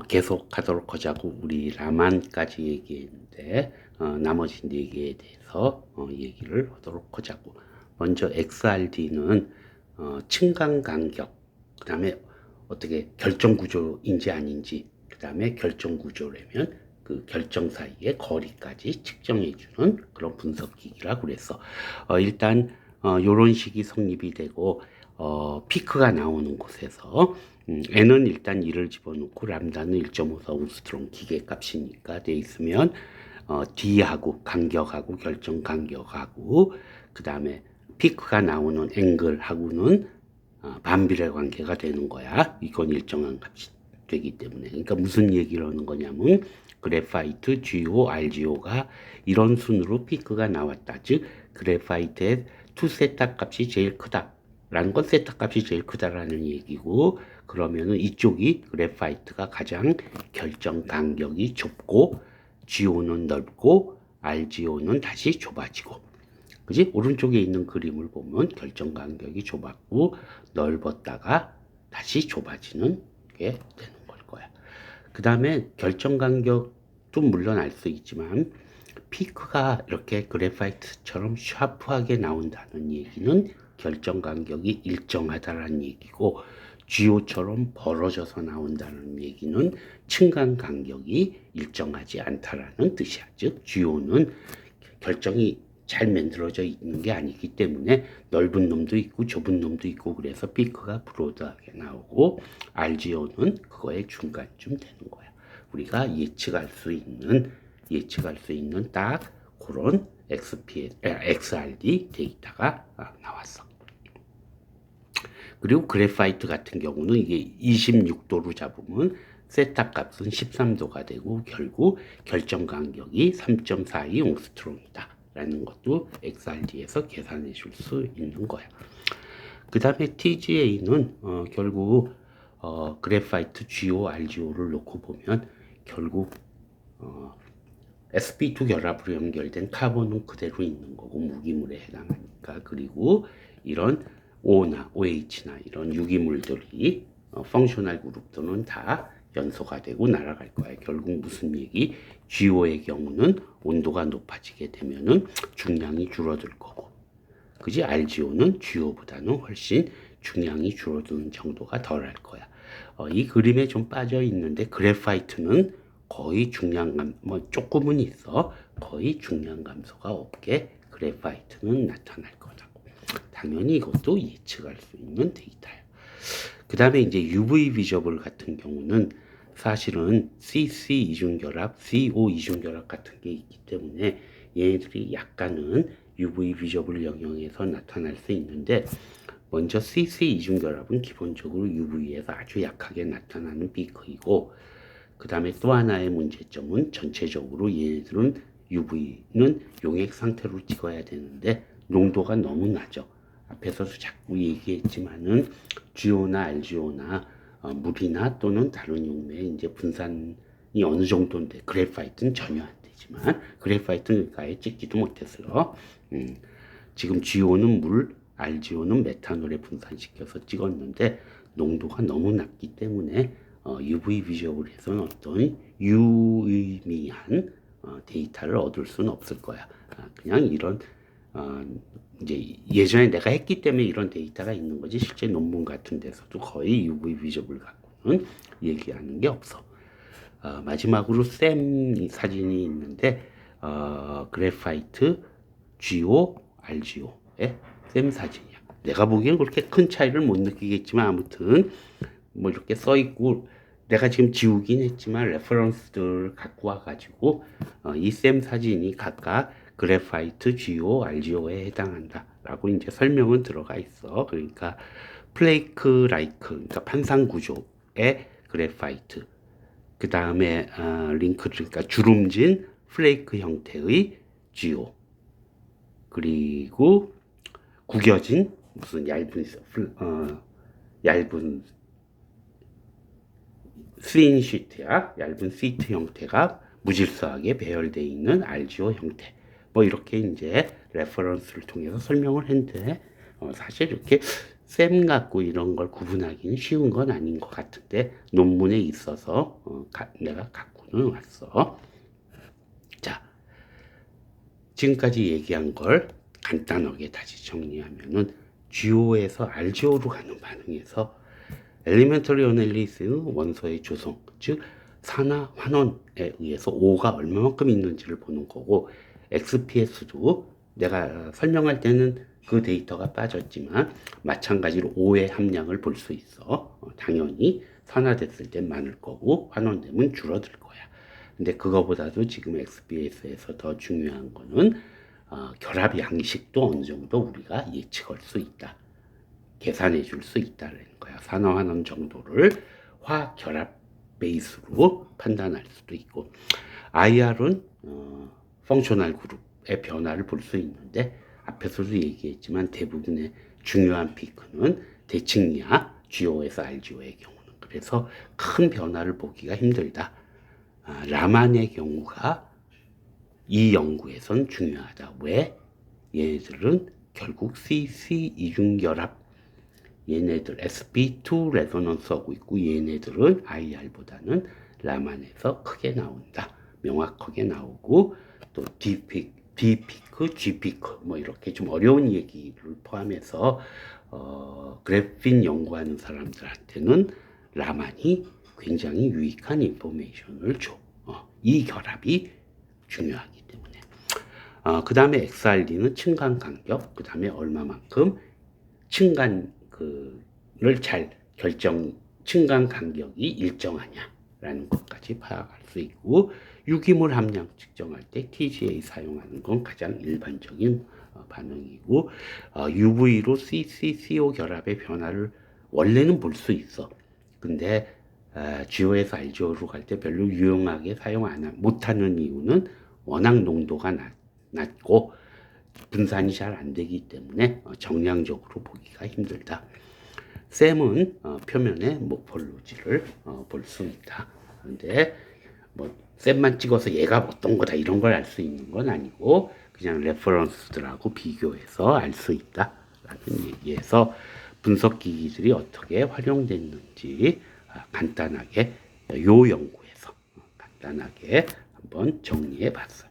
계속 하도록 하자고 우리 라만까지 얘기했는데 나머지 4개에 대해서 얘기를 하도록 하자고. 먼저 XRD는 층간 간격, 그 다음에 어떻게 결정 구조인지 아닌지, 그 다음에 결정 구조라면 그 결정 사이의 거리까지 측정해주는 그런 분석기기라고 그랬어. 일단 요런 식이 성립이 되고 피크가 나오는 곳에서 n은 일단 2를 집어넣고 람다는 1.54 옹스트롱 기계값이니까 돼 있으면 d하고 간격하고 결정 간격하고 그 다음에 피크가 나오는 앵글하고는 반비례 관계가 되는 거야. 이건 일정한 값이 되기 때문에. 그러니까 무슨 얘기를 하는 거냐면 그래파이트, GO, RGO가 이런 순으로 피크가 나왔다. 즉 그래파이트의 투 세타 값이 제일 크다. 라는 건 세타 값이 제일 크다라는 얘기고, 그러면은 이쪽이 그래파이트가 가장 결정 간격이 좁고 GO는 넓고 RGO는 다시 좁아지고, 그지? 오른쪽에 있는 그림을 보면 결정 간격이 좁았고 넓었다가 다시 좁아지는 게 되는 걸 거야. 그 다음에 결정 간격도 물론 알 수 있지만 피크가 이렇게 그래파이트처럼 샤프하게 나온다는 얘기는 결정 간격이 일정하다라는 얘기고, GO처럼 벌어져서 나온다는 얘기는 층간 간격이 일정하지 않다라는 뜻이야. 즉 GO는 결정이 잘 만들어져 있는 게 아니기 때문에 넓은 놈도 있고 좁은 놈도 있고, 그래서 피크가 브로드하게 나오고 RGO는 그거의 중간쯤 되는 거야. 우리가 예측할 수 있는 딱 그런 XRD 데이터가 나왔어. 그리고 그래파이트 같은 경우는 이게 26도로 잡으면 세타 값은 13도가 되고 결국 결정 간격이 3.42 옹스트롱이다 라는 것도 XRD에서 계산해 줄 수 있는 거야. 그 다음에 TGA는 결국 그래파이트 GO, RGO를 놓고 보면 결국 sp2 결합으로 연결된 카본은 그대로 있는 거고 무기물에 해당하니까. 그리고 이런 O나 OH나 이런 유기물들이 펑셔널 그룹들은 다 연소가 되고 날아갈 거야. 결국 무슨 얘기? GO의 경우는 온도가 높아지게 되면은 중량이 줄어들 거고, 그지? RGO는 GO보다는 훨씬 중량이 줄어드는 정도가 덜할 거야. 이 그림에 좀 빠져 있는데 그래파이트는 거의 중량감, 조금은 있어. 거의 중량 감소가 없게 그래파이트는 나타날 거라고. 당연히 이것도 예측할 수 있는 데이터야. 그 다음에 이제 UV 비저블 같은 경우는 사실은 CC 이중결합, CO 이중결합 같은 게 있기 때문에 얘네들이 약간은 UV 비저블 영역에서 나타날 수 있는데, 먼저 CC 이중결합은 기본적으로 UV에서 아주 약하게 나타나는 피크이고, 그 다음에 또 하나의 문제점은 전체적으로 얘네들은 UV는 용액 상태로 찍어야 되는데 농도가 너무 낮아. 앞에서도 자꾸 얘기했지만은 GO나 RGO나 물이나 또는 다른 용매에 이제 분산이 어느 정도인데 그래파이트는 전혀 안 되지만, 그래파이트는 아예 찍지도 못했어요. 지금 GO는 물, RGO는 메탄올에 분산시켜서 찍었는데 농도가 너무 낮기 때문에 UV 비저블에서는 어떤 유의미한 데이터를 얻을 수는 없을 거야. 그냥 이런 이제 예전에 내가 했기 때문에 이런 데이터가 있는 거지, 실제 논문 같은 데서도 거의 UV 비저블 갖고는 얘기하는 게 없어. 마지막으로 샘 사진이 있는데 그래파이트, GO, RGO의 샘 사진이야. 내가 보기엔 그렇게 큰 차이를 못 느끼겠지만 아무튼 뭐 이렇게 써 있고, 내가 지금 지우긴 했지만 레퍼런스들 갖고 와가지고 이 샘 사진이 각각 그래파이트, GO, RGO에 해당한다 라고 이제 설명은 들어가 있어. 그러니까 플레이크 라이크, 그러니까 판상 구조의 그래파이트, 그 다음에 링크, 그러니까 주름진 플레이크 형태의 GO, 그리고 구겨진 무슨 얇은 스린 시트야, 얇은 시트 형태가 무질서하게 배열되어 있는 RGO 형태. 뭐 이렇게 이제 레퍼런스를 통해서 설명을 했는데 사실 이렇게 셈 갖고 이런 걸 구분하기는 쉬운 건 아닌 것 같은데 논문에 있어서 내가 갖고는 왔어. 자, 지금까지 얘기한 걸 간단하게 다시 정리하면은 GO에서 RGO로 가는 반응에서 엘리멘터리 어널리시스는 원소의 조성, 즉 산화 환원에 의해서 O가 얼마만큼 있는지를 보는 거고, XPS도 내가 설명할 때는 그 데이터가 빠졌지만 마찬가지로 O의 함량을 볼 수 있어. 당연히 산화됐을 땐 많을 거고 환원되면 줄어들 거야. 근데 그거보다도 지금 XPS에서 더 중요한 거는 결합 양식도 어느 정도 우리가 예측할 수 있다. 계산해 줄 수 있다는 거야. 산화환원 정도를 화학 결합 베이스로 판단할 수도 있고, IR은 펑셔널 그룹의 변화를 볼 수 있는데 앞에서도 얘기했지만 대부분의 중요한 피크는 대칭이야. GO에서 RGO의 경우는. 그래서 큰 변화를 보기가 힘들다. 라만의 경우가 이 연구에선 중요하다. 왜? 얘네들은 결국 CC 이중결합, 얘네들 sp2 레소넌스 하고 있고 얘네들은 IR보다는 라만에서 크게 나온다. 명확하게 나오고 또 D피크, G피크 뭐 이렇게 좀 어려운 얘기를 포함해서 그래핀 연구하는 사람들한테는 라만이 굉장히 유익한 인포메이션을 줘. 이 결합이 중요하기 때문에. 그 다음에 XRD는 층간 간격, 그 다음에 얼마만큼 층간을 잘 층간 간격이 일정하냐라는 것까지 파악할 수 있고, 유기물 함량 측정할 때 TGA 사용하는 건 가장 일반적인 반응이고, UV로 CCCO 결합의 변화를 원래는 볼 수 있어. 근데 GO에서 RGO로 갈 때 별로 유용하게 사용 못하는 이유는 워낙 농도가 낮고 분산이 잘 안 되기 때문에 정량적으로 보기가 힘들다. 셈은 표면의 모폴로지를 볼 수 있다. 그런데 뭐 셈만 찍어서 얘가 어떤 거다 이런 걸 알 수 있는 건 아니고 그냥 레퍼런스들하고 비교해서 알 수 있다 라는 얘기에서 분석 기기들이 어떻게 활용됐는지 간단하게 요 연구에서 간단하게 한번 정리해 봤어요.